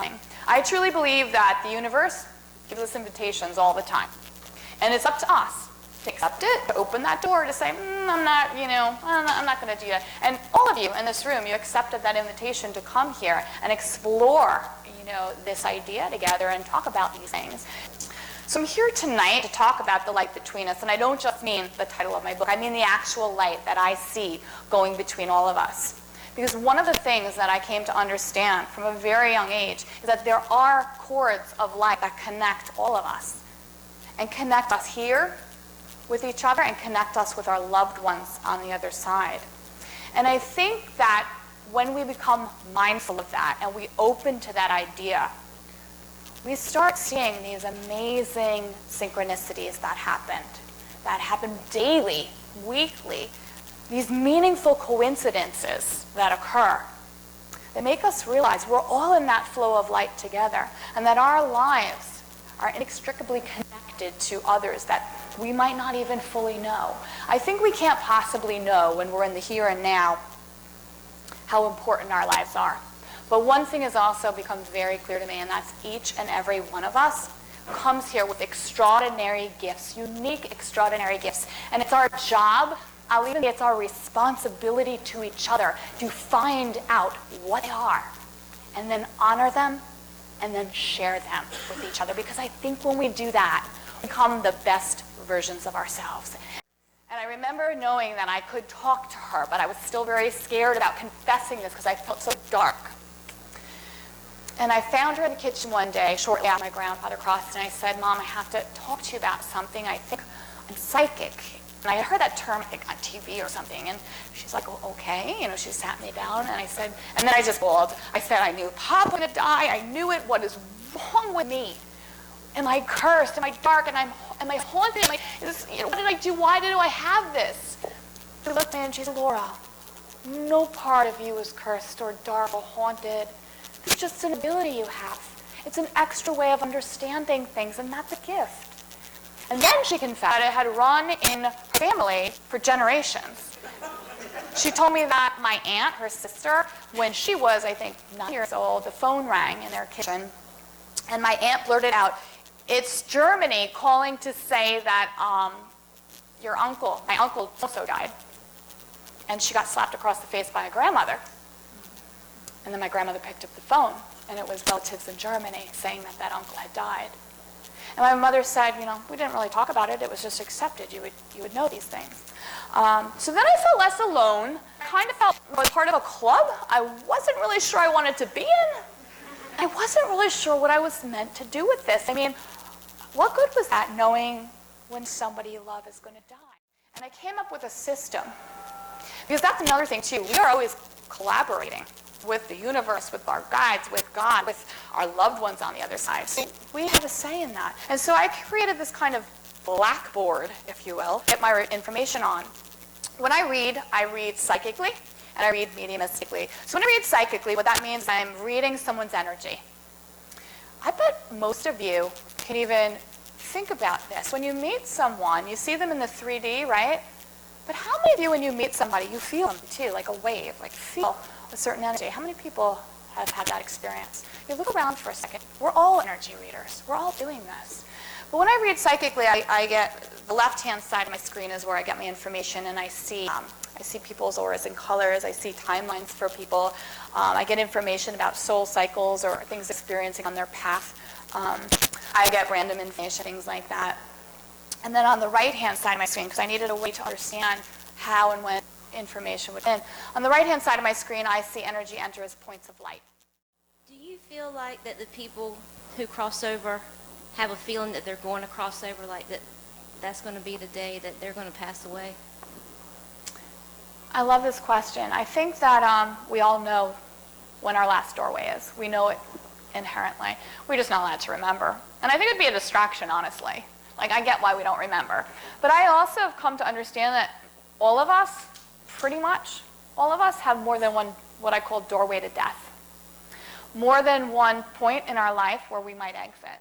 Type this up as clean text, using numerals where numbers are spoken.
coming. I truly believe that the universe gives us invitations all the time. And it's up to us to accept it, to open that door, to say, I'm not going to do that. And all of you in this room, you accepted that invitation to come here and explore, this idea together and talk about these things. So I'm here tonight to talk about the light between us, and I don't just mean the title of my book. I mean the actual light that I see going between all of us. Because one of the things that I came to understand from a very young age is that there are cords of light that connect all of us, and connect us here with each other and connect us with our loved ones on the other side. And I think that when we become mindful of that and we open to that idea, we start seeing these amazing synchronicities that happen daily, weekly, these meaningful coincidences that occur that make us realize we're all in that flow of light together, and that our lives are inextricably connected to others that we might not even fully know. I think we can't possibly know when we're in the here and now how important our lives are. But one thing has also become very clear to me, and that's each and every one of us comes here with extraordinary gifts, unique, extraordinary gifts. And it's our job, I'll even say it's our responsibility to each other to find out what they are, and then honor them, and then share them with each other. Because I think when we do that, we become the best versions of ourselves. And I remember knowing that I could talk to her, but I was still very scared about confessing this because I felt so dark. And I found her in the kitchen one day, shortly after my grandfather crossed, and I said, Mom, I have to talk to you about something. I think I'm psychic. And I had heard that term, I think, on TV or something. And she's like, oh, okay. She sat me down, and I said, and then I just bawled. I said, I knew Pop was going to die. I knew it. What is wrong with me? Am I cursed? Am I dark? Am I haunted? What did I do? Why do I have this? She looked at me and she said, Laura, no part of you is cursed or dark or haunted. It's just an ability you have. It's an extra way of understanding things, and that's a gift. And then she confessed that it had run in her family for generations. She told me that my aunt, her sister, when she was, I think, 9 years old, the phone rang in their kitchen, and my aunt blurted out, it's Germany calling to say that my uncle also died. And she got slapped across the face by a grandmother. And then my grandmother picked up the phone, and it was relatives in Germany saying that uncle had died. And my mother said, we didn't really talk about it. It was just accepted. You would know these things. So then I felt less alone. I kind of felt I was part of a club I wasn't really sure I wanted to be in. I wasn't really sure what I was meant to do with this. What good was that, knowing when somebody you love is going to die? And I came up with a system. Because that's another thing, too. We are always collaborating with the universe, with our guides, with God, with our loved ones on the other side. So we have a say in that. And so I created this kind of blackboard, if you will, to get my information on. When I read psychically, and I read mediumistically. So when I read psychically, what that means is I'm reading someone's energy. I bet most of you can even think about this. When you meet someone, you see them in the 3D, right? But how many of you, when you meet somebody, you feel them too, like a wave, like feel a certain energy? How many people have had that experience? You look around for a second. We're all energy readers. We're all doing this. But when I read psychically, I get the left-hand side of my screen is where I get my information, and I see people's auras and colors. I see timelines for people. I get information about soul cycles or things experiencing on their path. I get random information, things like that. And then on the right-hand side of my screen, because I needed a way to understand how and when information would end, on the right-hand side of my screen, I see energy enter as points of light. Do you feel like that the people who cross over have a feeling that they're going to cross over, like that's going to be the day that they're going to pass away? I love this question. I think that we all know when our last doorway is. We know it inherently. We're just not allowed to remember. And I think it'd be a distraction, honestly. Like, I get why we don't remember. But I also have come to understand that all of us, pretty much, all of us have more than one, what I call doorway to death. More than one point in our life where we might exit.